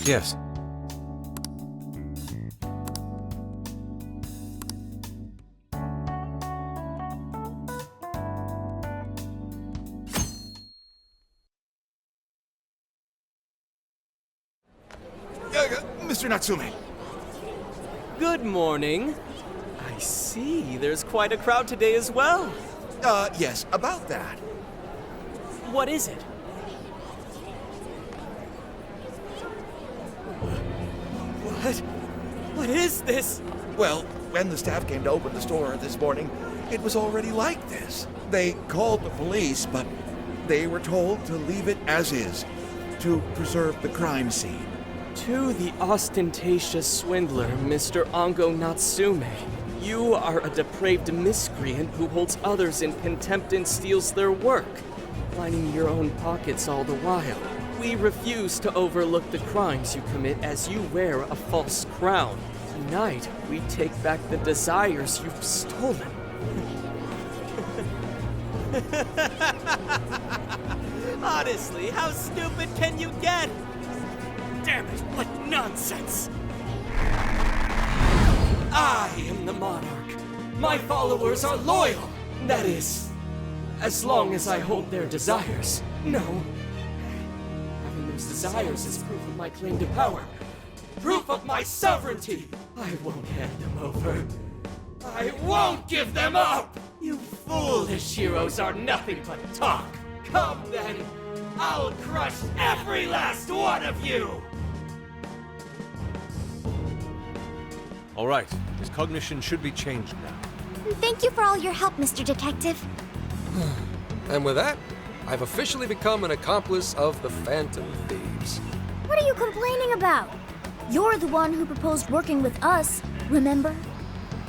Yes. Mr. Natsume. Good morning. I see, there's quite a crowd today as well. Yes, about that. What is it? What is this? Well, when the staff came to open the store this morning, it was already like this. They called the police, but they were told to leave it as is, to preserve the crime scene. To the ostentatious swindler, Mr. Ango Natsume. You are a depraved miscreant who holds others in contempt and steals their work, lining your own pockets all the while. We refuse to overlook the crimes you commit as you wear a false crown. Tonight, we take back the desires you've stolen. Honestly, how stupid can you get? Damn it, what nonsense! I am the monarch. My followers are loyal. That is, as long as I hold their desires. No. Having those desires is proof of my claim to power. Proof of my sovereignty. I won't hand them over. I won't give them up! You foolish heroes are nothing but talk. Come then, I'll crush every last one of you! All right. His cognition should be changed now. Thank you for all your help, Mr. Detective. And with that, I've officially become an accomplice of the Phantom Thieves. What are you complaining about? You're the one who proposed working with us, remember?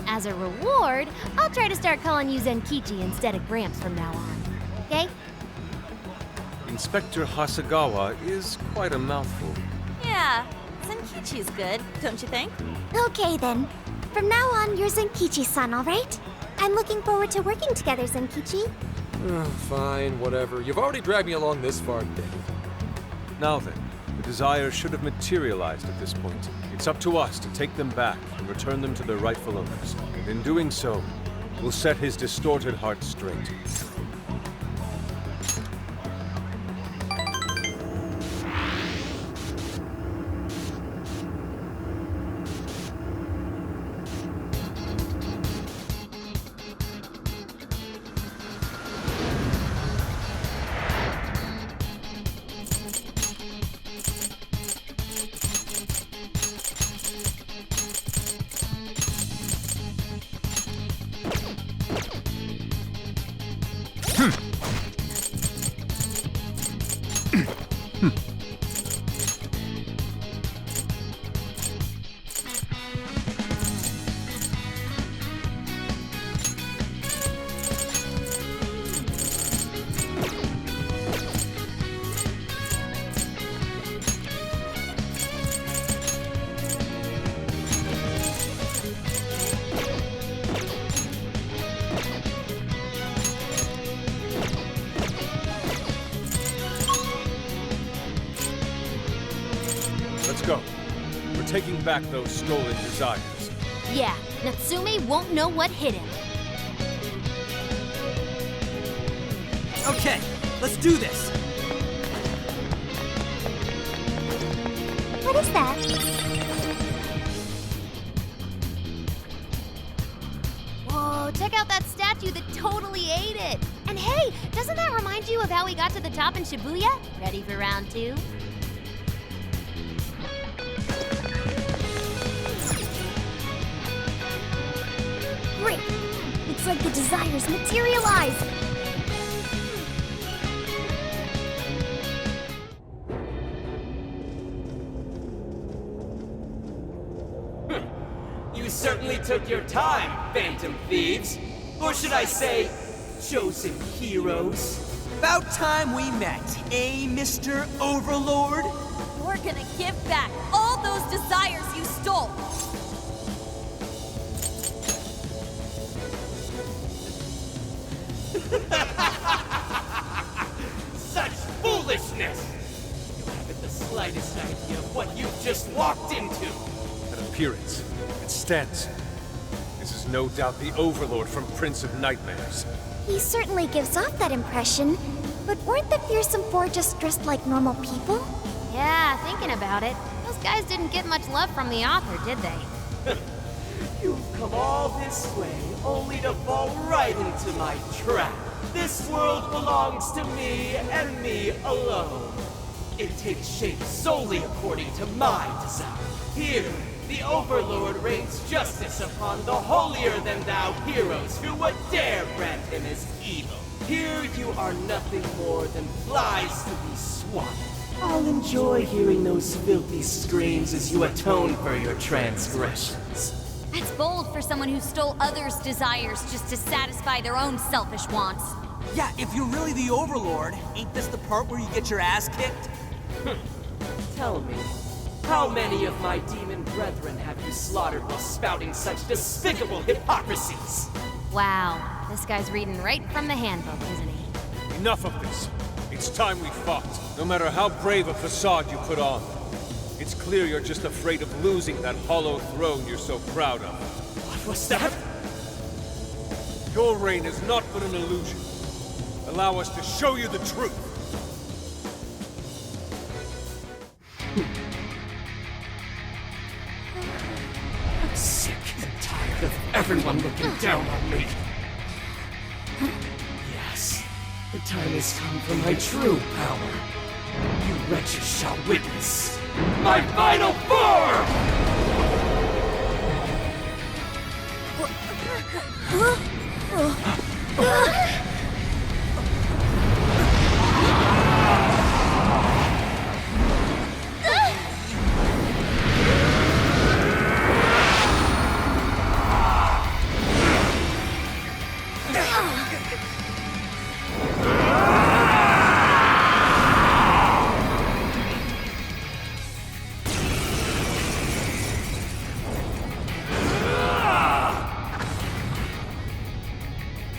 As a reward, I'll try to start calling you Zenkichi instead of Gramps from now on. Okay? Inspector Hasagawa is quite a mouthful. Yeah, Zenkichi's good, don't you think? Okay then. From now on, you're Zenkichi-san, alright? I'm looking forward to working together, Zenkichi. Fine, whatever. You've already dragged me along this far, Dave. Now then, the desires should have materialized at this point. It's up to us to take them back and return them to their rightful owners. And in doing so, we'll set his distorted heart straight. Let's go. We're taking back those stolen desires. Yeah, Natsume won't know what hit him. Okay, let's do this! What is that? Whoa, check out that statue that totally ate it! And hey, doesn't that remind you of how we got to the top in Shibuya? Ready for round 2? Great! Looks like the desires materialize! You certainly took your time, Phantom Thieves. Or should I say, chosen heroes. About time we met, eh, Mr. Overlord? We're gonna give back all those desires you stole! Such foolishness! You haven't the slightest idea of what you've just walked into? That appearance, it stands. This is no doubt the overlord from Prince of Nightmares. He certainly gives off that impression, but weren't the fearsome four just dressed like normal people? Yeah, thinking about it, those guys didn't get much love from the author, did they? You've come all this way only to fall right into my trap. This world belongs to me and me alone. It takes shape solely according to my desire. Here, the Overlord rains justice upon the holier-than-thou heroes who would dare brand him as evil. Here you are nothing more than flies to be swatted. I'll enjoy hearing those filthy screams as you atone for your transgressions. That's bold for someone who stole others' desires just to satisfy their own selfish wants. Yeah, if you're really the Overlord, ain't this the part where you get your ass kicked? Tell me, how many of my demon brethren have you slaughtered while spouting such despicable hypocrisies? Wow, this guy's reading right from the handbook, isn't he? Enough of this. It's time we fought. No matter how brave a facade you put on. It's clear you're just afraid of losing that hollow throne you're so proud of. What was that? Your reign is not but an illusion. Allow us to show you the truth. I'm sick and tired of everyone looking down on me. Yes, the time has come for my true power. You wretches shall witness my final form!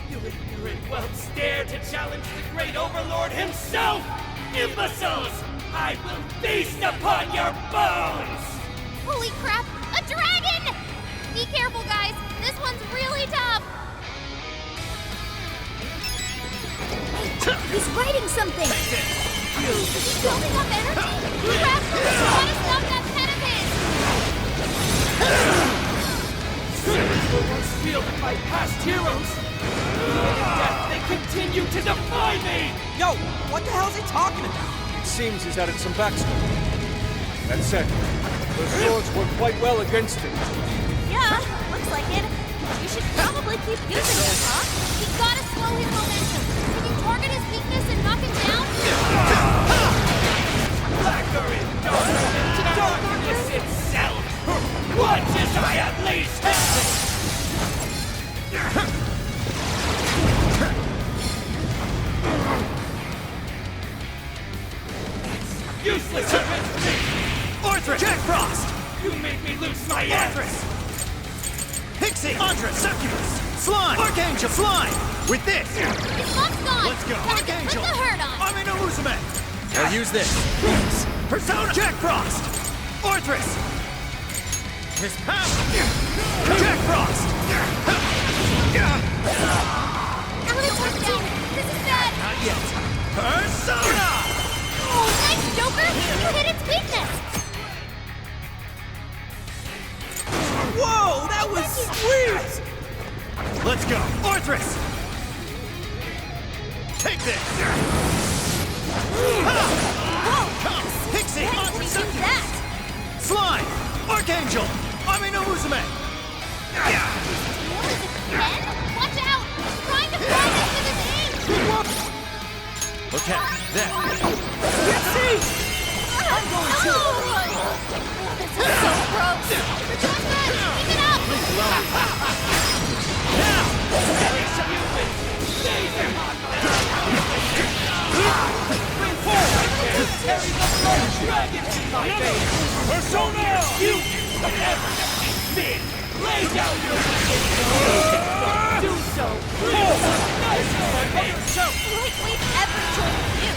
You ignorant whelps dare to challenge the great overlord himself! Imbeciles! I will feast upon your bones! Holy crap, a dragon! Be careful, guys. This one's really tough. He's writing something! Is he building up energy? Rascal, gotta stop that pen of his! Sins were once wielded by past heroes! Even in death, they continue to defy me! Yo, what the hell's he talking about? It seems he's added some backstory. That said, those swords work quite well against him. Yeah, looks like it. You should probably keep using them, huh? We gotta slow his momentum. Can you target his weakness and knock him down? Blacker in darkness itself! Watch as I unleash hell! Useless against me! Orthrus! Jack Frost! You made me lose my Orthrus! Pixie! Andra! Succubus! Slime! Archangel! Slime! With this! His luck's gone. Let's go! Gotta get Archangel! the hurt on. Army no Musume! I'll use this. Persona! Jack Frost! Orthrus! His power! Jack Frost! I'm gonna touch down. This is bad. Not yet. Persona! Oh, nice, Joker. You hit its weakness. Whoa, that was sweet! Let's go. Orthrus! Take this! Come! Pixie! When did Andra! he do Succubus! that? Slime! Archangel! Army no Musume! What is it, Ken? Watch out. He's trying to fly this with his aim. Okay, then. Pixie! I'm going to. This is so gross. You're doing good. Keep it up. Carry the blood dragons in my veins! Persona! You can never defeat me! Lay down your weapons! Do so! Nice of my name! Like we've ever joined you.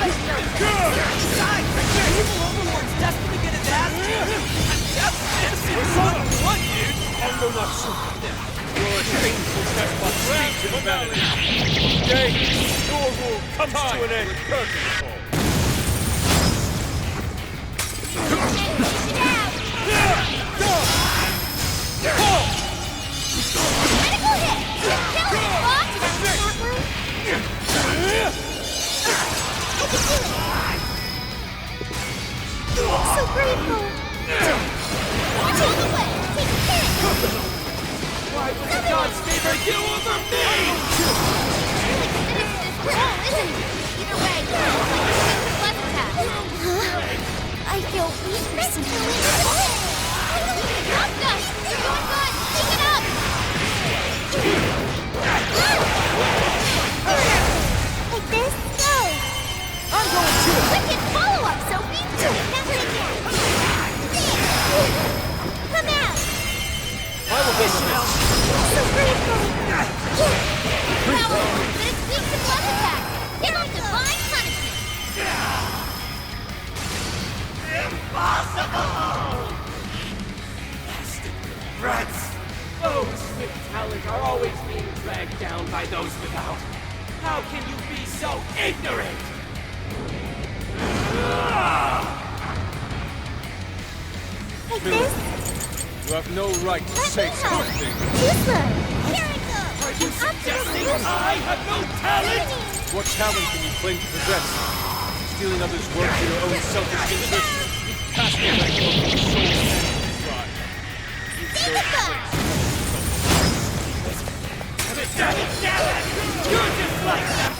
Thanks, but you're Besides, the evil overlord's destined to get his ass That's my speech to humanity. Today, your rule comes to an end. Curtain call. Critical hit! Kill it, Fox! So grateful! Watch out the way! Take a hit! Why would the gods favor you over me? Finish this roll, isn't it? Either way, let's attack. I feel weak recently. Up, Gus! You're doing good! Keep it up! Like this? Go! I'm going to! Wicked follow-up, Sophie! That's it again! Come out! I will get you now. So grateful! Power, but it's weak to blood attack! Give him divine punishment! Rats! Those with talent are always being dragged down by those without. How can you be so ignorant? Like this? You have no right to say such a thing. Too slow! Here I go! Are you suggesting I have no talent? What talent can you claim to possess? Stealing others' work for your own selfish interest? You cast the record of your soul and pride. Stand up! Damn it! You're just like them!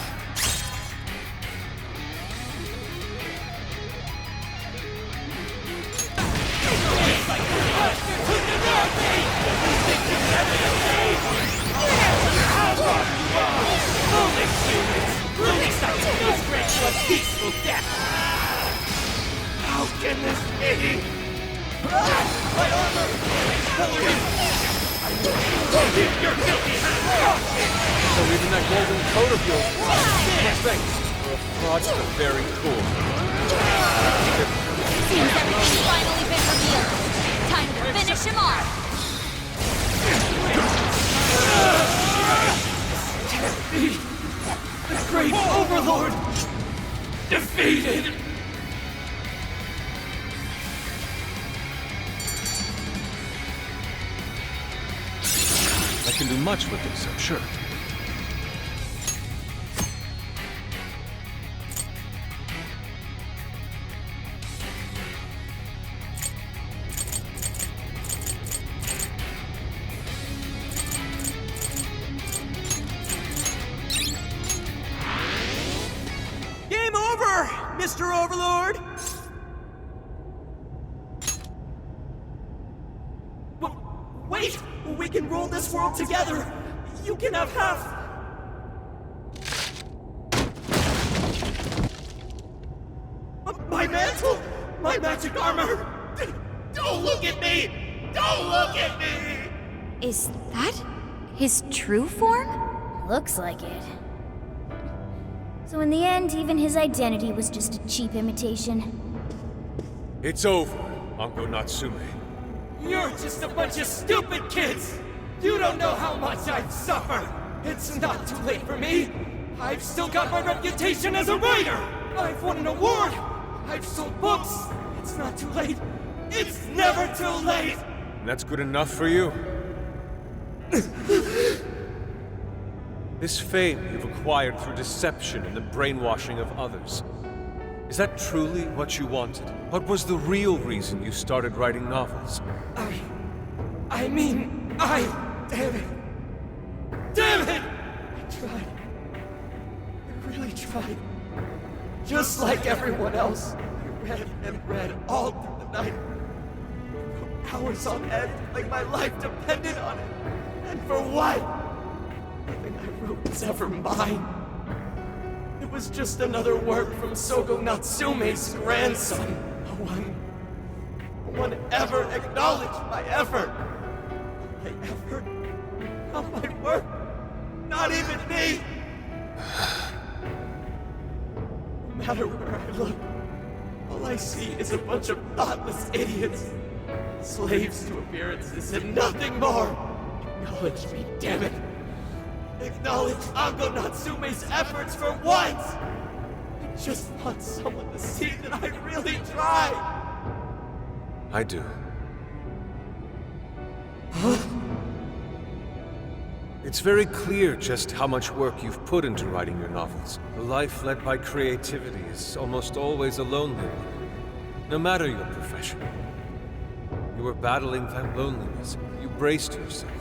Peaceful death! How can this be? My armor! You're filthy! So even that golden coat of yours is thanks for a fraud to the very core. Seems everything's finally been revealed. Time to finish him off. The great overlord! Defeated! I can do much with this, I'm sure. Game over, Mr. Overlord! Wait! We can rule this world together! You can have half! My mantle! My magic armor! Don't look at me! Don't look at me! Is that his true form? Looks like it. So in the end, even his identity was just a cheap imitation. It's over, Ango Natsume. You're just a bunch of stupid kids! You don't know how much I've suffered! It's not too late for me! I've still got my reputation as a writer! I've won an award! I've sold books! It's not too late! It's never too late! And that's good enough for you? This fame you've acquired through deception and the brainwashing of others. Is that truly what you wanted? What was the real reason you started writing novels? Damn it! Damn it! I tried. I really tried. Just like everyone else, I read and read all through the night. For hours on end, like my life depended on it. And for what? Nothing I wrote was ever mine. It was just another work from Sogo Natsume's grandson. No one ever acknowledged my effort. My effort, not my work, not even me. No matter where I look, all I see is a bunch of thoughtless idiots, slaves to appearances and nothing more. Acknowledge me, damn it. acknowledge Ango Natsume's efforts for once! I just want someone to see that I really tried! I do. It's very clear just how much work you've put into writing your novels. A life led by creativity is almost always a lonely one, no matter your profession. You were battling that loneliness. You braced yourself,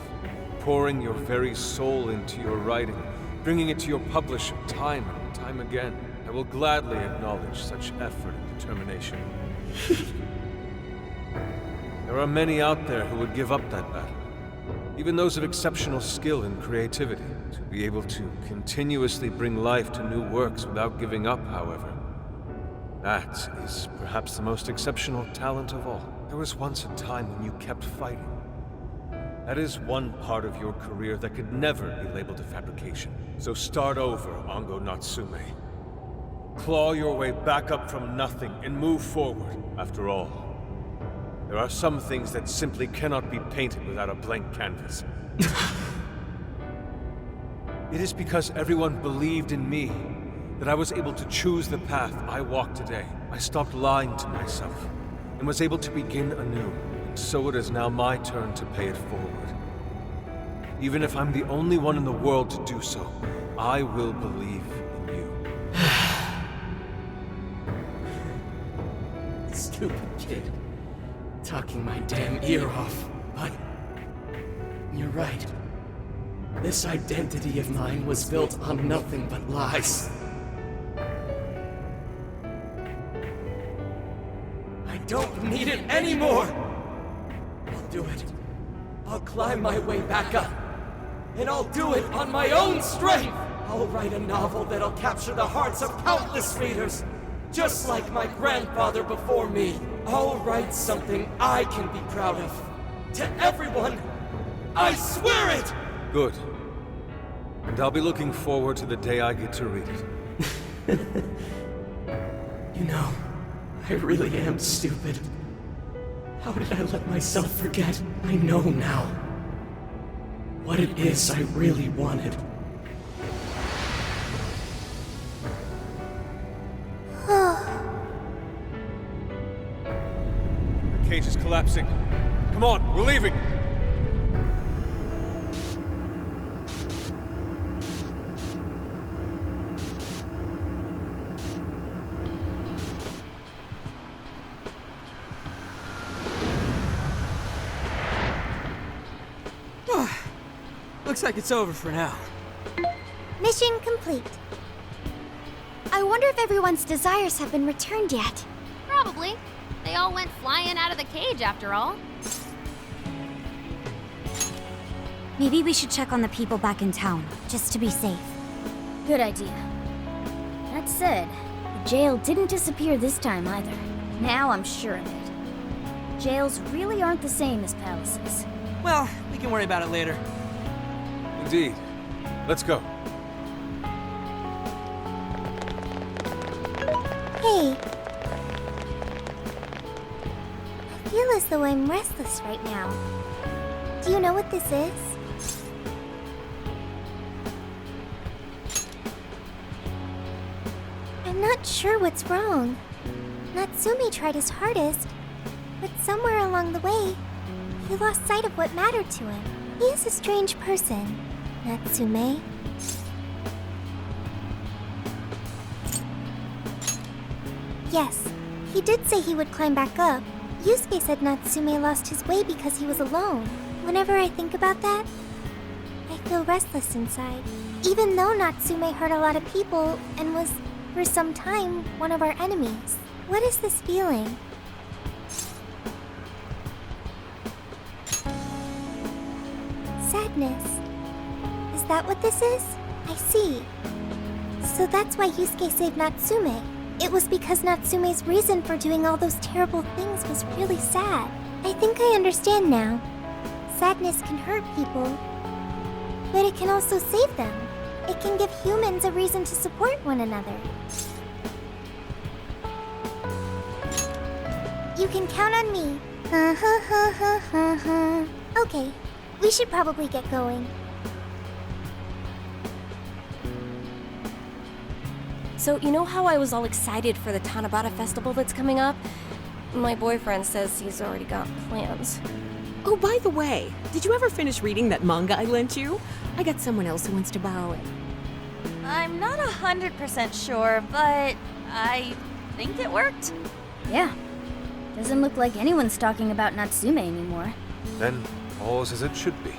pouring your very soul into your writing, bringing it to your publisher time and time again. I will gladly acknowledge such effort and determination. There are many out there who would give up that battle. Even those of exceptional skill and creativity. To be able to continuously bring life to new works without giving up, however, that is perhaps the most exceptional talent of all. There was once a time when you kept fighting. That is one part of your career that could never be labeled a fabrication. So start over, Ango Natsume. Claw your way back up from nothing and move forward. After all, there are some things that simply cannot be painted without a blank canvas. It is because everyone believed in me that I was able to choose the path I walk today. I stopped lying to myself and was able to begin anew. And so it is now my turn to pay it forward. Even if I'm the only one in the world to do so, I will believe in you. Stupid kid. Talking my damn ear off, but you're right. This identity of mine was built on nothing but lies. I don't need it anymore! I'll do it. I'll climb my way back up. And I'll do it on my own strength! I'll write a novel that'll capture the hearts of countless readers, just like my grandfather before me. I'll write something I can be proud of. To everyone! I swear it! Good. And I'll be looking forward to the day I get to read it. You know, I really am stupid. How did I let myself forget? I know now what it is I really wanted. The cage is collapsing. Come on, we're leaving! Looks like it's over for now. Mission complete. I wonder if everyone's desires have been returned yet. Probably. They all went flying out of the cage after all. Maybe we should check on the people back in town, just to be safe. Good idea. That said, the jail didn't disappear this time either. Now I'm sure of it. Jails really aren't the same as palaces. Well, we can worry about it later. Indeed. Let's go. Hey. I feel as though I'm restless right now. Do you know what this is? I'm not sure what's wrong. Natsume tried his hardest, but somewhere along the way, he lost sight of what mattered to him. He is a strange person, Natsume. Yes, he did say he would climb back up. Yusuke said Natsume lost his way because he was alone. Whenever I think about that, I feel restless inside. Even though Natsume hurt a lot of people and was, for some time, one of our enemies. What is this feeling? Sadness. Is that what this is? I see. So that's why Yusuke saved Natsume. It was because Natsume's reason for doing all those terrible things was really sad. I think I understand now. Sadness can hurt people, but it can also save them. It can give humans a reason to support one another. You can count on me. Okay, we should probably get going. So, you know how I was all excited for the Tanabata festival that's coming up? My boyfriend says he's already got plans. Oh, by the way, did you ever finish reading that manga I lent you? I got someone else who wants to borrow it. I'm not 100% sure, but I think it worked. Yeah. Doesn't look like anyone's talking about Natsume anymore. Then, all's as it should be.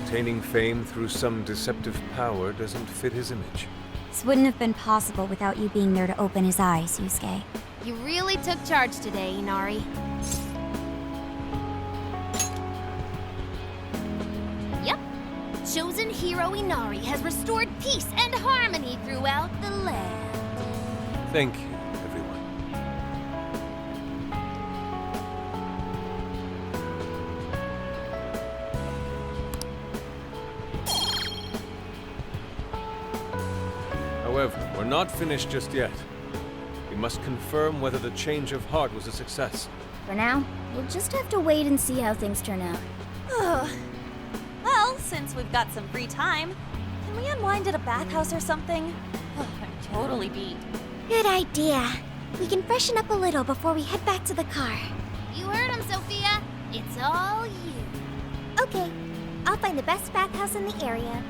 Attaining fame through some deceptive power doesn't fit his image. This wouldn't have been possible without you being there to open his eyes, Yusuke. You really took charge today, Inari. Yep. Chosen hero Inari has restored peace and harmony throughout the land. Thank you, everyone. However, we're not finished just yet. We must confirm whether the change of heart was a success. For now, we'll just have to wait and see how things turn out. Well, since we've got some free time, can we unwind at a bathhouse or something? I'm totally beat. Good idea. We can freshen up a little before we head back to the car. You heard him, Sophia. It's all you. Okay, I'll find the best bathhouse in the area.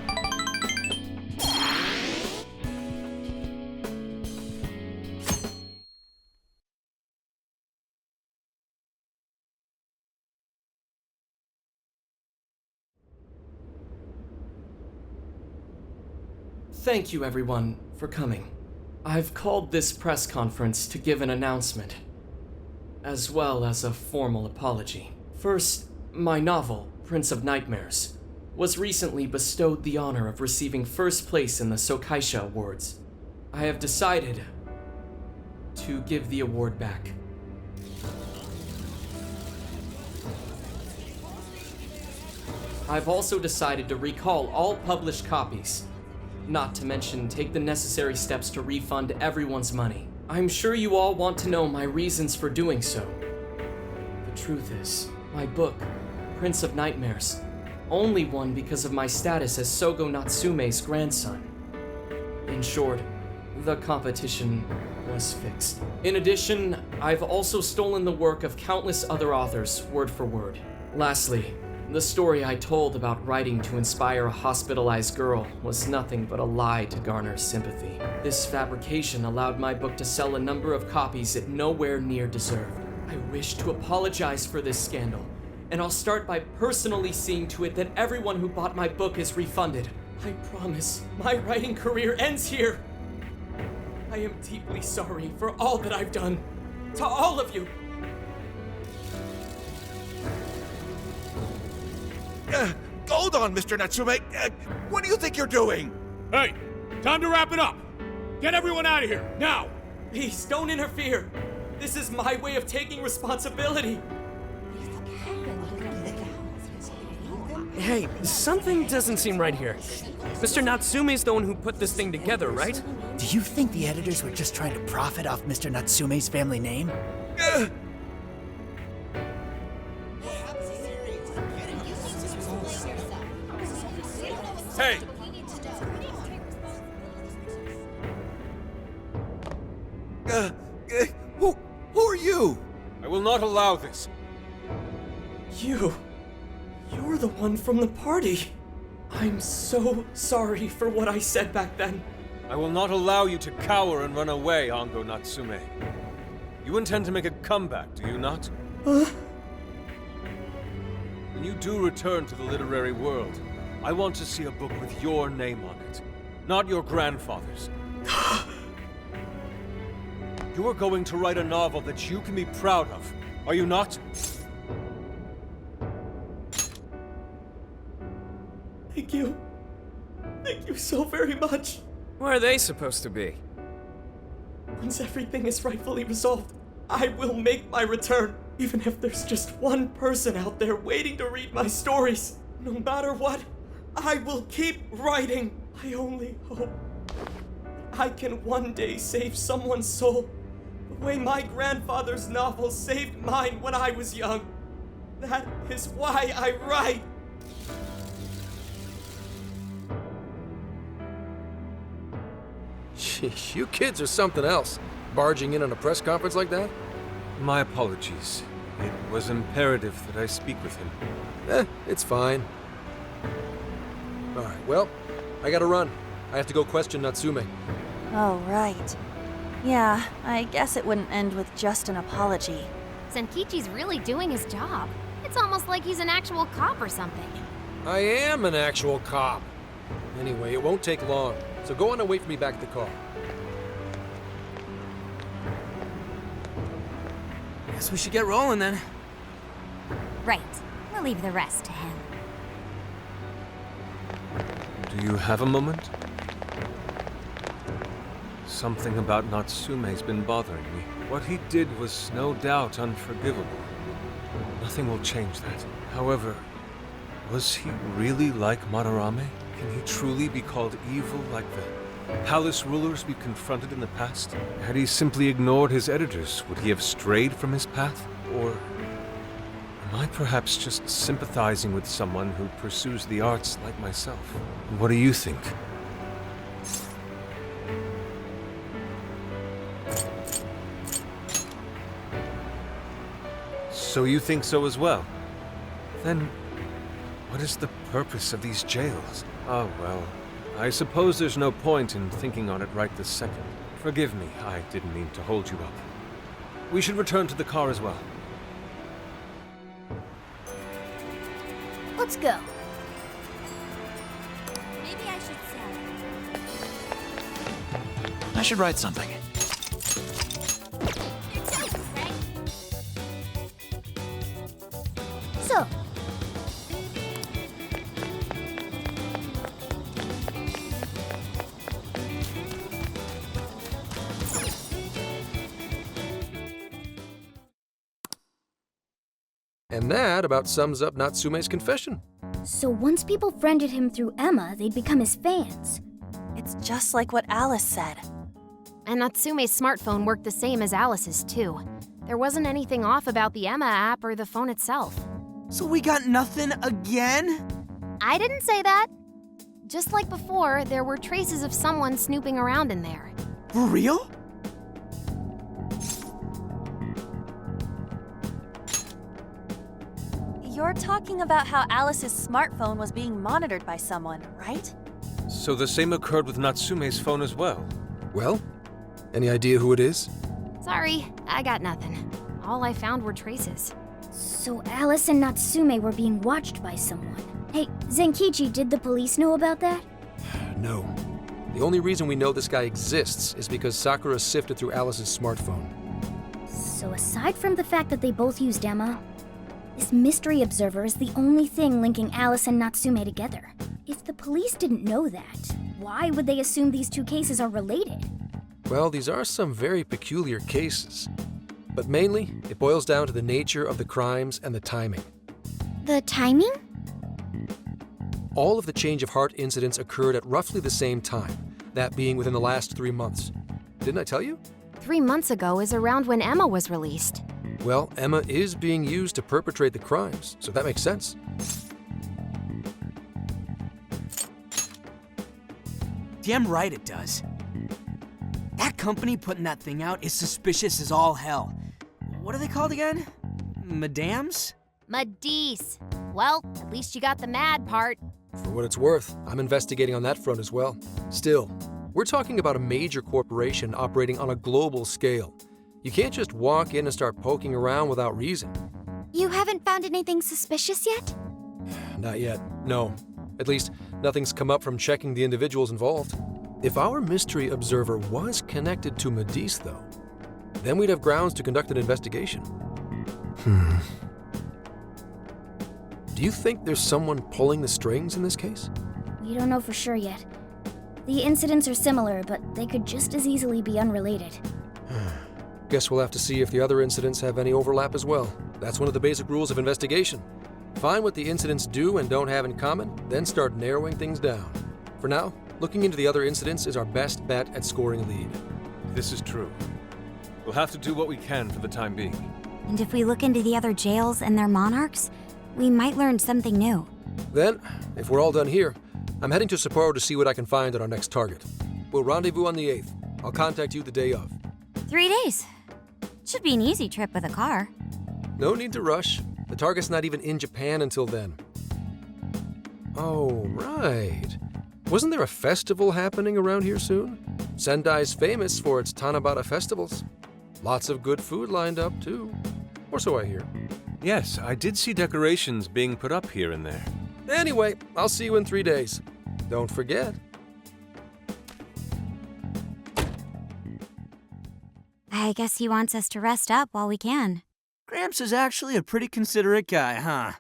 Thank you, everyone, for coming. I've called this press conference to give an announcement, as well as a formal apology. First, my novel, Prince of Nightmares, was recently bestowed the honor of receiving first place in the Sokaisha Awards. I have decided to give the award back. I've also decided to recall all published copies, not to mention take the necessary steps to refund everyone's money. I'm sure you all want to know my reasons for doing so. The truth is, my book, Prince of Nightmares, only won because of my status as Sogo Natsume's grandson. In short, the competition was fixed. In addition, I've also stolen the work of countless other authors, word for word. Lastly, the story I told about writing to inspire a hospitalized girl was nothing but a lie to garner sympathy. This fabrication allowed my book to sell a number of copies it nowhere near deserved. I wish to apologize for this scandal, and I'll start by personally seeing to it that everyone who bought my book is refunded. I promise my writing career ends here. I am deeply sorry for all that I've done. To all of you. Hold on, Mr. Natsume. What do you think you're doing? Hey, time to wrap it up. Get everyone out of here, now! Please, don't interfere. This is my way of taking responsibility. Hey, something doesn't seem right here. Mr. Natsume's the one who put this thing together, right? Do you think the editors were just trying to profit off Mr. Natsume's family name? Hey! Who are you? I will not allow this. You're the one from the party. I'm so sorry for what I said back then. I will not allow you to cower and run away, Ango Natsume. You intend to make a comeback, do you not? When you do return to the literary world, I want to see a book with your name on it, not your grandfather's. You are going to write a novel that you can be proud of, are you not? Thank you. Thank you so very much. Where are they supposed to be? Once everything is rightfully resolved, I will make my return, even if there's just one person out there waiting to read my stories. No matter what, I will keep writing. I only hope I can one day save someone's soul the way my grandfather's novel saved mine when I was young. That is why I write. Sheesh, you kids are something else. Barging in on a press conference like that? My apologies. It was imperative that I speak with him. It's fine. Alright, well, I gotta run. I have to go question Natsume. Oh, right. Yeah, I guess it wouldn't end with just an apology. Zenkichi's really doing his job. It's almost like he's an actual cop or something. I am an actual cop. Anyway, it won't take long, so go on and wait for me back at the car. Guess we should get rolling then. Right. We'll leave the rest to him. Do you have a moment? Something about Natsume's been bothering me. What he did was no doubt unforgivable. Nothing will change that. However, was he really like Madarame? Can he truly be called evil like the palace rulers we confronted in the past? Had he simply ignored his editors, would he have strayed from his path? Or am I perhaps just sympathizing with someone who pursues the arts like myself? What do you think? So you think so as well? Then, what is the purpose of these jails? Oh, well, I suppose there's no point in thinking on it right this second. Forgive me, I didn't mean to hold you up. We should return to the car as well. Let's go. Maybe I should sell. I should write something. So, And that about sums up Natsume's confession. so once people friended him through Emma, they'd become his fans. It's just like what Alice said. And Natsume's smartphone worked the same as Alice's, too. There wasn't anything off about the Emma app or the phone itself. So we got nothing again? I didn't say that. Just like before, there were traces of someone snooping around in there. For real? You're talking about how Alice's smartphone was being monitored by someone, right? So the same occurred with Natsume's phone as well? Well, any idea who it is? Sorry, I got nothing. All I found were traces. So Alice and Natsume were being watched by someone. Hey, Zenkichi, did the police know about that? No. The only reason we know this guy exists is because Sakura sifted through Alice's smartphone. So aside from the fact that they both used Emma, this mystery observer is the only thing linking Alice and Natsume together. If the police didn't know that, why would they assume these two cases are related? Well, these are some very peculiar cases. But mainly, it boils down to the nature of the crimes and the timing. The timing? All of the change of heart incidents occurred at roughly the same time, that being within the last 3 months. Didn't I tell you? 3 months ago is around when Emma was released. Well, Emma is being used to perpetrate the crimes, so that makes sense. Damn right it does. That company putting that thing out is suspicious as all hell. What are they called again? Madams? Madisse. Well, at least you got the mad part. For what it's worth, I'm investigating on that front as well. Still, we're talking about a major corporation operating on a global scale. You can't just walk in and start poking around without reason. You haven't found anything suspicious yet? Not yet, no. At least, nothing's come up from checking the individuals involved. If our mystery observer was connected to Madisse, though, then we'd have grounds to conduct an investigation. Do you think there's someone pulling the strings in this case? We don't know for sure yet. The incidents are similar, but they could just as easily be unrelated. Guess we'll have to see if the other incidents have any overlap as well. That's one of the basic rules of investigation. Find what the incidents do and don't have in common, then start narrowing things down. For now, looking into the other incidents is our best bet at scoring a lead. This is true. We'll have to do what we can for the time being. And if we look into the other jails and their monarchs, we might learn something new. Then, if we're all done here, I'm heading to Sapporo to see what I can find at our next target. We'll rendezvous on the 8th. I'll contact you the day of. 3 days. Should be an easy trip with a car. No need to rush. The target's not even in Japan until then. Oh, right. Wasn't there a festival happening around here soon? Sendai's famous for its Tanabata festivals. Lots of good food lined up, too. Or so I hear. Yes, I did see decorations being put up here and there. Anyway, I'll see you in 3 days. Don't forget. I guess he wants us to rest up while we can. Gramps is actually a pretty considerate guy, huh?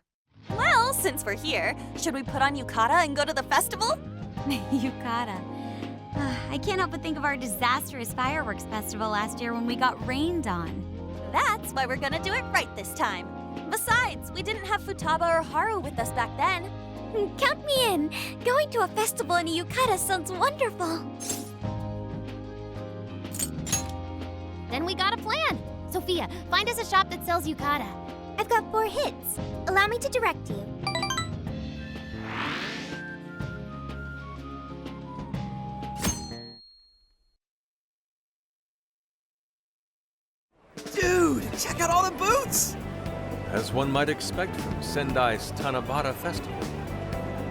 Well, since we're here, should we put on yukata and go to the festival? Yukata. I can't help but think of our disastrous fireworks festival last year when we got rained on. That's why we're gonna do it right this time. Besides, we didn't have Futaba or Haru with us back then. Count me in. Going to a festival in a yukata sounds wonderful. Then we got a plan. Sophia, find us a shop that sells yukata. I've got 4 hits. Allow me to direct you. Dude, check out all the booths! As one might expect from Sendai's Tanabata Festival.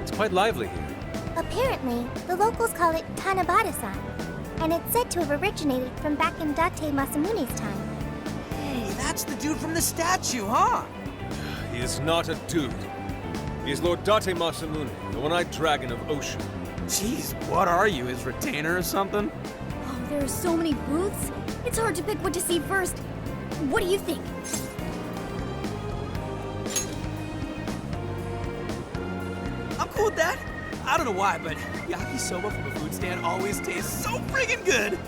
It's quite lively here. Apparently, the locals call it Tanabata-san, and it's said to have originated from back in Date Masamune's time. Hey, that's the dude from the statue, huh? He is not a dude. He is Lord Date Masamune, the one-eyed dragon of Ocean. Jeez, what are you, his retainer or something? Oh, there are so many booths. It's hard to pick what to see first. What do you think? I'm cool with that. I don't know why, but yakisoba from a food stand always tastes so friggin' good.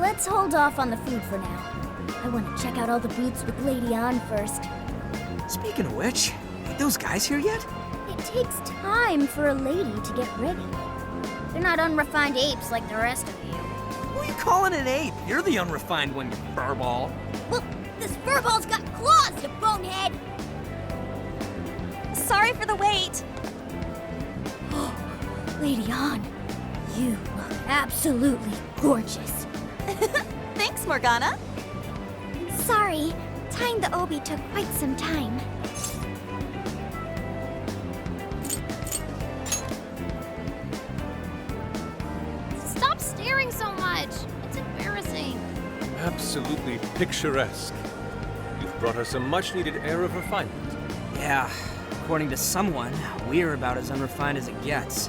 Let's hold off on the food for now. I want to check out all the booths with Lady On first. Speaking of which, ain't those guys here yet? It takes time for a lady to get ready. They're not unrefined apes like the rest of you. Who are you calling an ape? You're the unrefined one, you furball. Well, this furball's got claws, you bonehead! Sorry for the wait. Lady On, you look absolutely gorgeous. Thanks, Morgana. Sorry, tying the obi took quite some time. Stop staring so much. It's embarrassing. Absolutely picturesque. You've brought us a much-needed air of refinement. Yeah, according to someone, we're about as unrefined as it gets.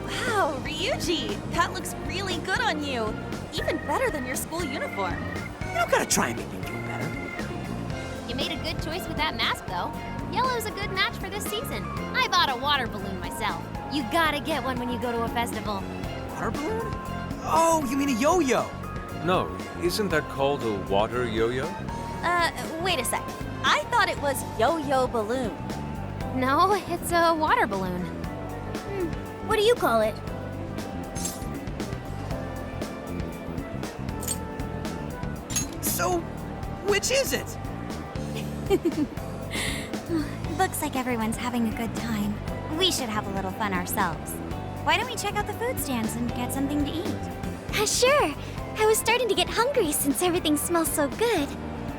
Wow, Ryuji, that looks really good on you. Even better than your school uniform. You don't gotta try and make me feel better. You made a good choice with that mask, though. Yellow's a good match for this season. I bought a water balloon myself. You gotta get one when you go to a festival. Water balloon? Oh, you mean a yo-yo? No, isn't that called a water yo-yo? Wait a sec. I thought it was yo-yo balloon. No, it's a water balloon. What do you call it? So, which is it? Looks like everyone's having a good time. We should have a little fun ourselves. Why don't we check out the food stands and get something to eat? Sure. I was starting to get hungry since everything smells so good.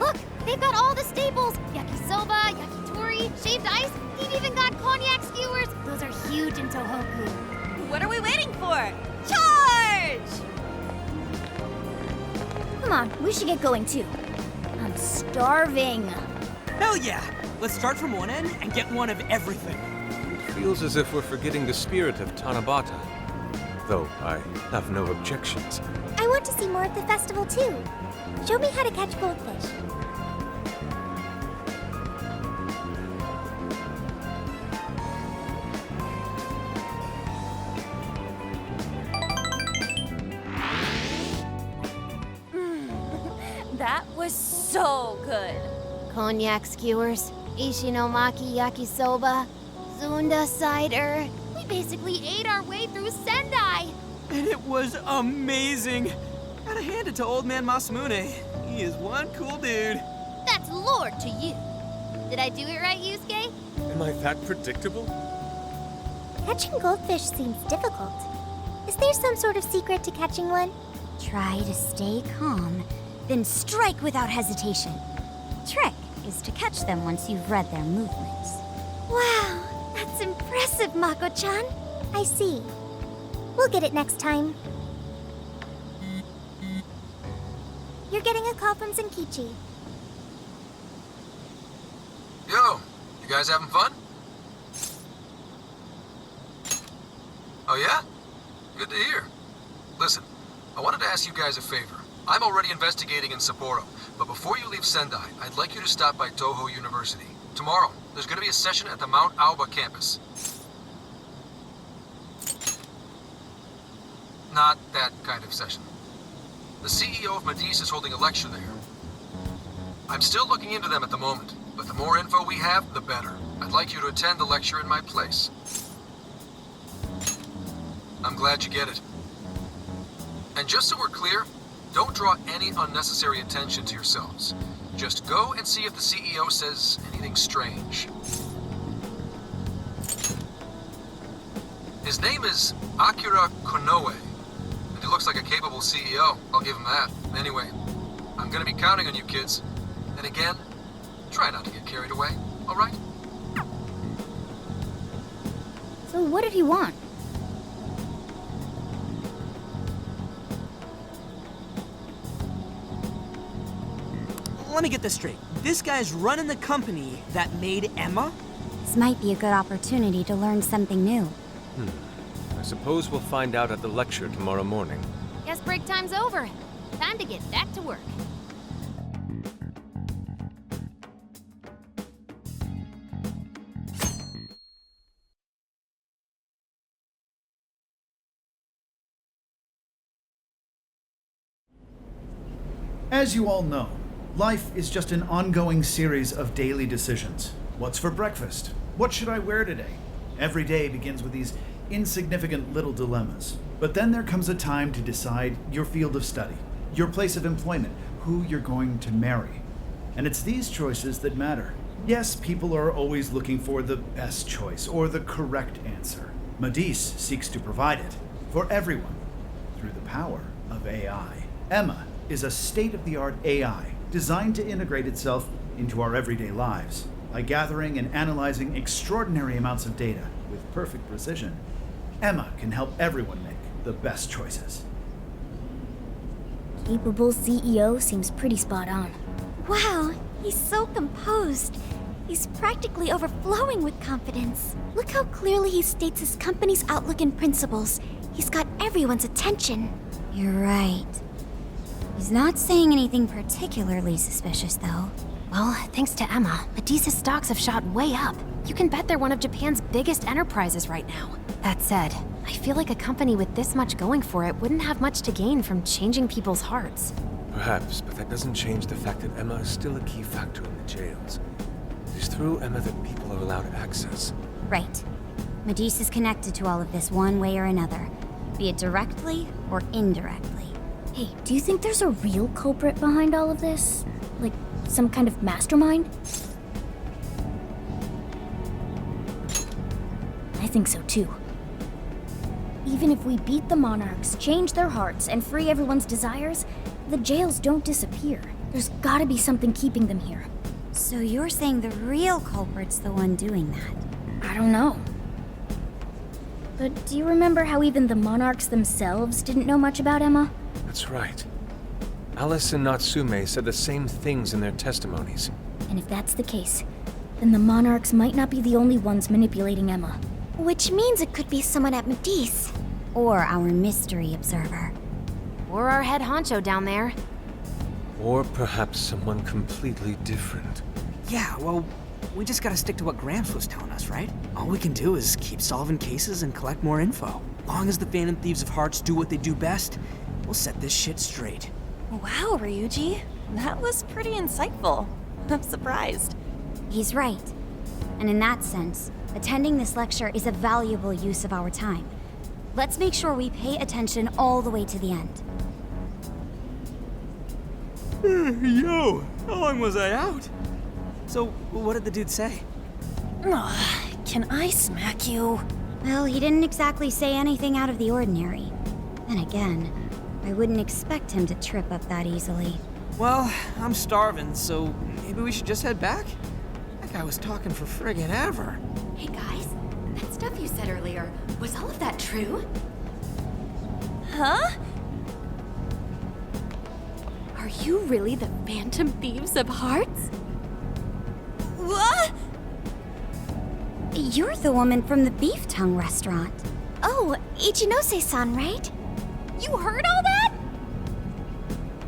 Look, they've got all the staples. Yakisoba, yakitori, shaved ice. They've even got cognac skewers. Those are huge in Tohoku. What are we waiting for? Charge! Come on, we should get going too. I'm starving. Hell yeah! Let's start from one end and get one of everything. It feels as if we're forgetting the spirit of Tanabata. Though I have no objections. I want to see more of the festival too. Show me how to catch goldfish. That was so good. Cognac skewers, ishinomaki yakisoba, zunda cider. We basically ate our way through Sendai. And it was amazing. Gotta hand it to old man Masamune. He is one cool dude. That's Lord to you. Did I do it right, Yusuke? Am I that predictable? Catching goldfish seems difficult. Is there some sort of secret to catching one? Try to stay calm, then strike without hesitation. Trick is to catch them once you've read their movements. Wow, that's impressive, Mako-chan. I see. We'll get it next time. You're getting a call from Zenkichi. Yo, you guys having fun? Oh yeah? Good to hear. Listen, I wanted to ask you guys a favor. I'm already investigating in Sapporo, but before you leave Sendai, I'd like you to stop by Toho University. Tomorrow, there's going to be a session at the Mount Aoba campus. Not that kind of session. The CEO of Medice is holding a lecture there. I'm still looking into them at the moment, but the more info we have, the better. I'd like you to attend the lecture in my place. I'm glad you get it. And just so we're clear, don't draw any unnecessary attention to yourselves. Just go and see if the CEO says anything strange. His name is Akira Konoe, and he looks like a capable CEO, I'll give him that. Anyway, I'm gonna be counting on you kids. And again, try not to get carried away, alright? So what did he want? Let me get this straight. This guy's running the company that made Emma? This might be a good opportunity to learn something new. I suppose we'll find out at the lecture tomorrow morning. Guess break time's over. Time to get back to work. As you all know, life is just an ongoing series of daily decisions. What's for breakfast? What should I wear today? Every day begins with these insignificant little dilemmas. But then there comes a time to decide your field of study, your place of employment, who you're going to marry. And it's these choices that matter. Yes, people are always looking for the best choice or the correct answer. Medice seeks to provide it for everyone through the power of AI. Emma is a state-of-the-art AI designed to integrate itself into our everyday lives. By gathering and analyzing extraordinary amounts of data with perfect precision, Emma can help everyone make the best choices. Capable CEO seems pretty spot on. Wow, he's so composed. He's practically overflowing with confidence. Look how clearly he states his company's outlook and principles. He's got everyone's attention. You're right. He's not saying anything particularly suspicious, though. Well, thanks to Emma, Medice's stocks have shot way up. You can bet they're one of Japan's biggest enterprises right now. That said, I feel like a company with this much going for it wouldn't have much to gain from changing people's hearts. Perhaps, but that doesn't change the fact that Emma is still a key factor in the jails. It is through Emma that people are allowed access. Right. Medice is connected to all of this one way or another, be it directly or indirectly. Hey, do you think there's a real culprit behind all of this? Like, some kind of mastermind? I think so too. Even if we beat the monarchs, change their hearts, and free everyone's desires, the jails don't disappear. There's gotta be something keeping them here. So you're saying the real culprit's the one doing that? I don't know. But do you remember how even the monarchs themselves didn't know much about Emma? That's right. Alice and Natsume said the same things in their testimonies. And if that's the case, then the monarchs might not be the only ones manipulating Emma. Which means it could be someone at Medice. Or our mystery observer. Or our head honcho down there. Or perhaps someone completely different. Yeah, well, we just gotta stick to what Gramps was telling us, right? All we can do is keep solving cases and collect more info. Long as the Phantom Thieves of Hearts do what they do best, we'll set this shit straight. Wow, Ryuji. That was pretty insightful. I'm surprised. He's right. And in that sense, attending this lecture is a valuable use of our time. Let's make sure we pay attention all the way to the end. Yo, how long was I out? So, what did the dude say? Can I smack you? Well, he didn't exactly say anything out of the ordinary. Then again, I wouldn't expect him to trip up that easily. Well, I'm starving, so maybe we should just head back? That guy was talking for friggin' ever. Hey guys, that stuff you said earlier, was all of that true? Huh? Are you really the Phantom Thieves of Hearts? What? You're the woman from the Beef Tongue restaurant. Oh, Ichinose-san, right? You heard all that?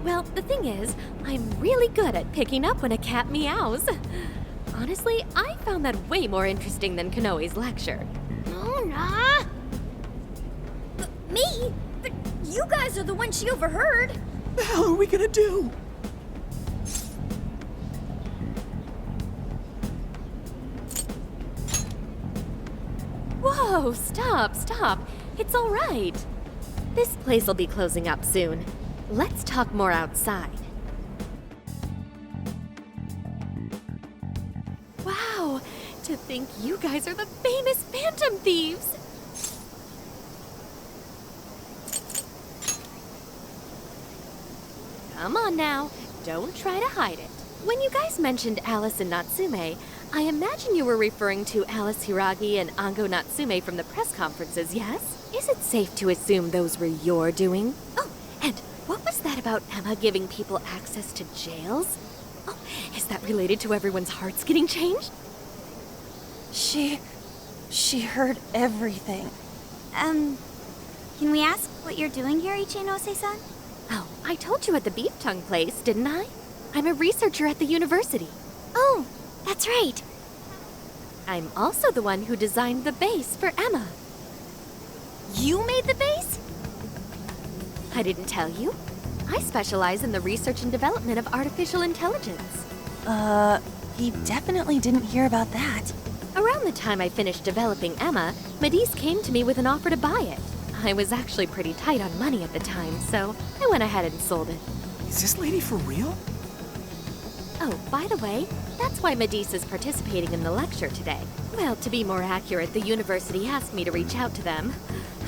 Well, the thing is, I'm really good at picking up when a cat meows. Honestly, I found that way more interesting than Konoe's lecture. Mona! Me? But you guys are the ones she overheard. The hell are we gonna do? Whoa, stop. It's all right. This place will be closing up soon. Let's talk more outside. Wow, to think you guys are the famous Phantom Thieves. Come on now, don't try to hide it. When you guys mentioned Alice and Natsume, I imagine you were referring to Alice Hiragi and Ango Natsume from the press conferences, yes? Is it safe to assume those were your doing? Oh, and what was that about Emma giving people access to jails? Oh, is that related to everyone's hearts getting changed? She heard everything. Can we ask what you're doing here, Ichinose-san? Oh, I told you at the Beef Tongue place, didn't I? I'm a researcher at the university. Oh, that's right. I'm also the one who designed the base for Emma. You made the base? I didn't tell you. I specialize in the research and development of artificial intelligence. He definitely didn't hear about that. Around the time I finished developing Emma, Medice came to me with an offer to buy it. I was actually pretty tight on money at the time, so I went ahead and sold it. Is this lady for real? Oh, by the way, that's why Medice is participating in the lecture today. Well, to be more accurate, the university asked me to reach out to them.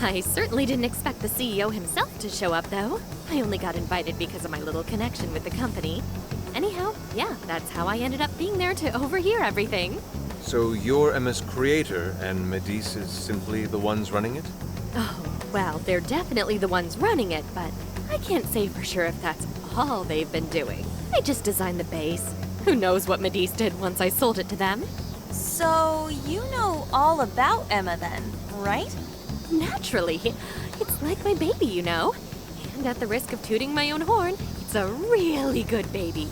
I certainly didn't expect the CEO himself to show up, though. I only got invited because of my little connection with the company. Anyhow, yeah, that's how I ended up being there to overhear everything. So you're Emma's creator, and Medice is simply the ones running it? Oh, well, they're definitely the ones running it, but I can't say for sure if that's all they've been doing. I just designed the base. Who knows what Medice did once I sold it to them? So, you know all about Emma then, right? Naturally. It's like my baby, you know. And at the risk of tooting my own horn, it's a really good baby.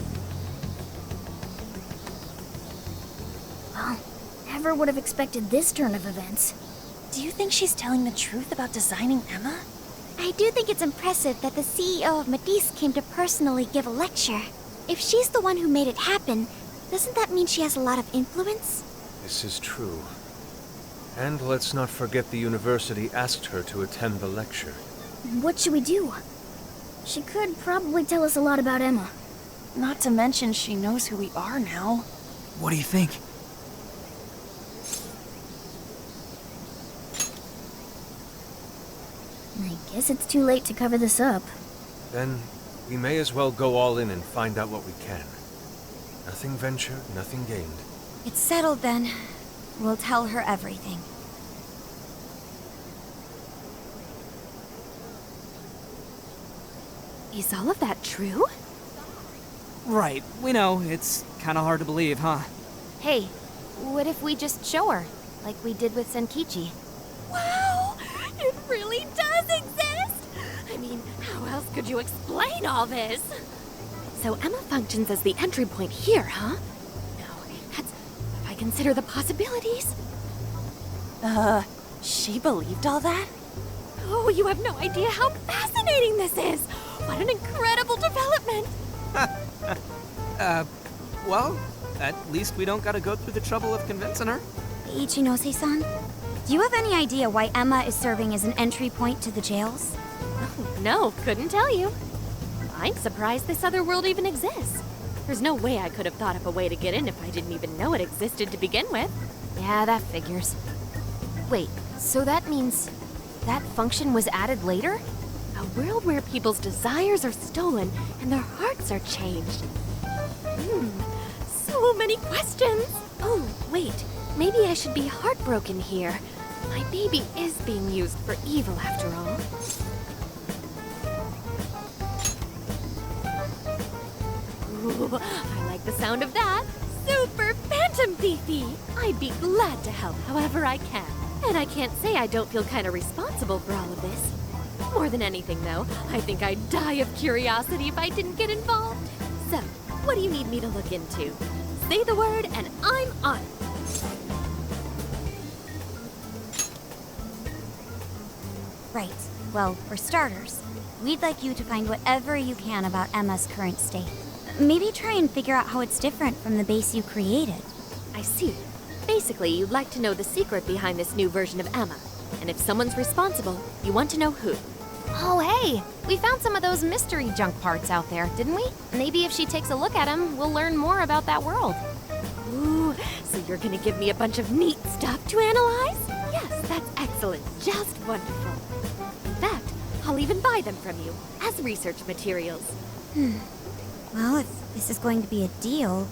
Well, never would have expected this turn of events. Do you think she's telling the truth about designing Emma? I do think it's impressive that the CEO of Medice came to personally give a lecture. If she's the one who made it happen, doesn't that mean she has a lot of influence? This is true. And let's not forget the university asked her to attend the lecture. What should we do? She could probably tell us a lot about Emma. Not to mention she knows who we are now. What do you think? I guess it's too late to cover this up. Then we may as well go all in and find out what we can. Nothing ventured, nothing gained. It's settled then. We'll tell her everything. Is all of that true? Right, we know. It's kind of hard to believe, huh? Hey, what if we just show her, like we did with Senkichi? Wow! It really does exist! I mean, how else could you explain all this? So Emma functions as the entry point here, huh? No, that's... if I consider the possibilities... She believed all that? Oh, you have no idea how fascinating this is! What an incredible development! Well, at least we don't gotta go through the trouble of convincing her. Ichinose-san, do you have any idea why Emma is serving as an entry point to the jails? Oh, no, couldn't tell you. I'm surprised this other world even exists. There's no way I could have thought up a way to get in if I didn't even know it existed to begin with. Yeah, that figures. Wait, so that means that function was added later? A world where people's desires are stolen and their hearts are changed. So many questions! Oh, wait. Maybe I should be heartbroken here. My baby is being used for evil after all. Ooh, I like the sound of that. Super Phantom Thiefy! I'd be glad to help however I can. And I can't say I don't feel kind of responsible for all of this. More than anything, though, I think I'd die of curiosity if I didn't get involved. So, what do you need me to look into? Say the word and I'm on it. Right. Well, for starters, we'd like you to find whatever you can about Emma's current state. Maybe try and figure out how it's different from the base you created. I see. Basically, you'd like to know the secret behind this new version of Emma. And if someone's responsible, you want to know who. Oh, hey! We found some of those mystery junk parts out there, didn't we? Maybe if she takes a look at them, we'll learn more about that world. Ooh, so you're gonna give me a bunch of neat stuff to analyze? Yes, that's excellent. Just wonderful. In fact, I'll even buy them from you as research materials. Well, if this is going to be a deal,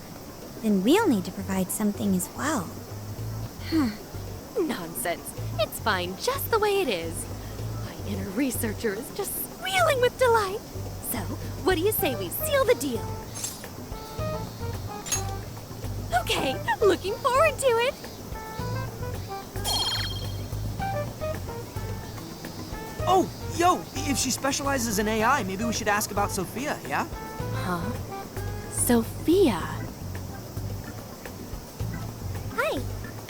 then we'll need to provide something as well. Nonsense. It's fine just the way it is. My inner researcher is just squealing with delight. So, what do you say we seal the deal? Okay, looking forward to it. Oh, yo, if she specializes in AI, maybe we should ask about Sophia, yeah? Huh? Sophia? Hi,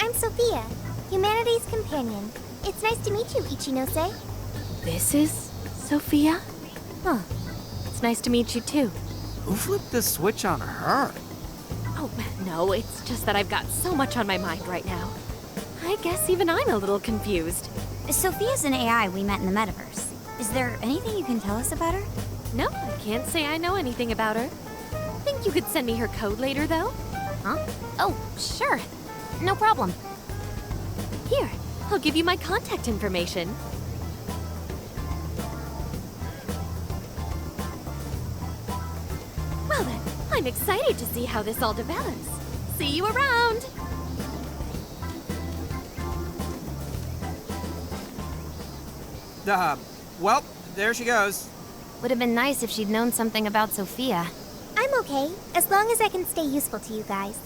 I'm Sophia, Humanity's companion. It's nice to meet you, Ichinose. This is Sophia? Huh. It's nice to meet you too. Who flipped the switch on her? Oh, no, it's just that I've got so much on my mind right now. I guess even I'm a little confused. Sophia's an AI we met in the metaverse. Is there anything you can tell us about her? No, I can't say I know anything about her. Think you could send me her code later, though? Huh? Oh, sure. No problem. Here, I'll give you my contact information. Well then, I'm excited to see how this all develops. See you around! Well, there she goes. Would have been nice if she'd known something about Sophia. I'm okay, as long as I can stay useful to you guys.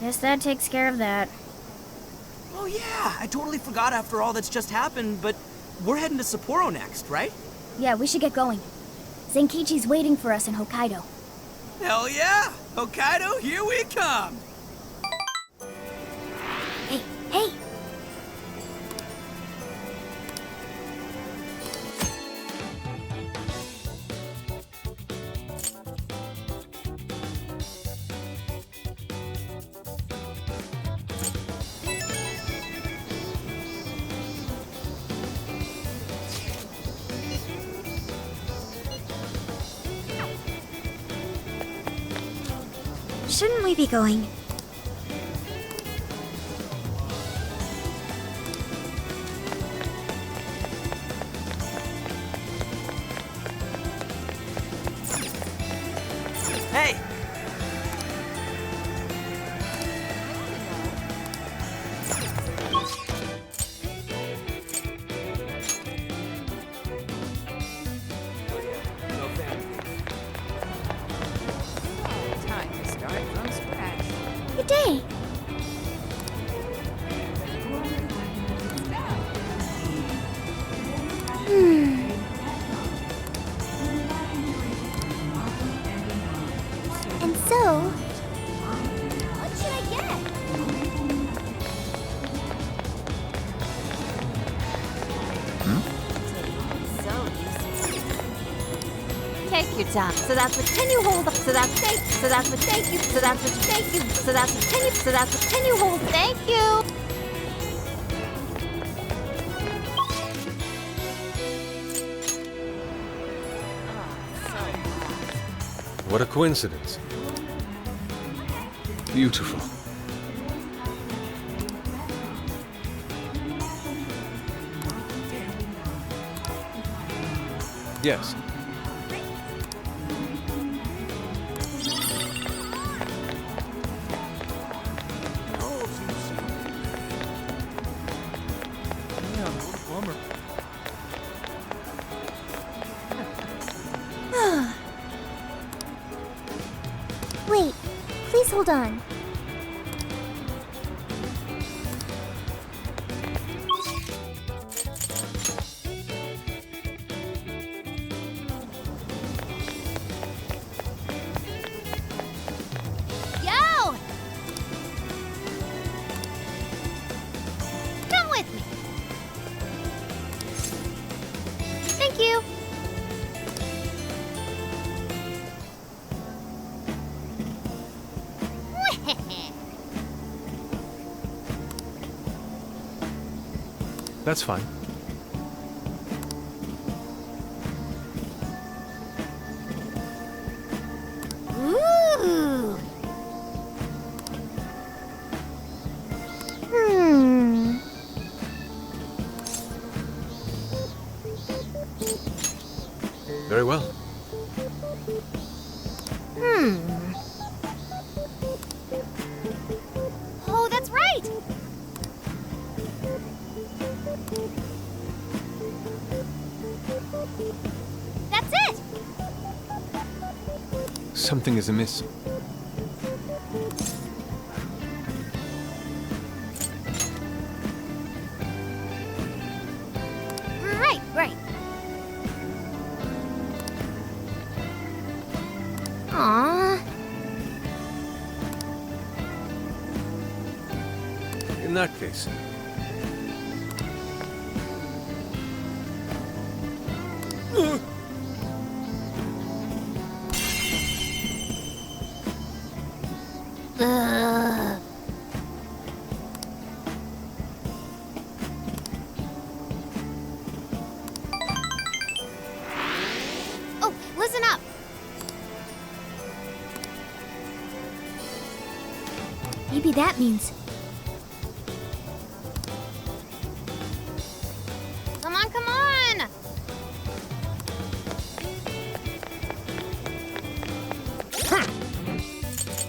Guess that takes care of that. Oh yeah, I totally forgot after all that's just happened, but we're heading to Sapporo next, right? Yeah, we should get going. Zenkichi's waiting for us in Hokkaido. Hell yeah! Hokkaido, here we come! Hey, hey! Shouldn't we be going? Hey! Time to start from scratch. Good day! And so, what should I get? Take your time. So that's what can you hold up? So that's thank. So that's what thank you. So that's what thank you. So that's what can you. So that's what can you hold? Thank you. What a coincidence. Beautiful. Yes. Wait, please hold on. Yo! Come with me. Thank you. That's fine. Ooh. Very well. Oh, that's right. That's it. Something is amiss. Right. Aww. In that case, Ugh. Oh, listen up. Maybe that means. Come on, come on.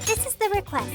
This is the request.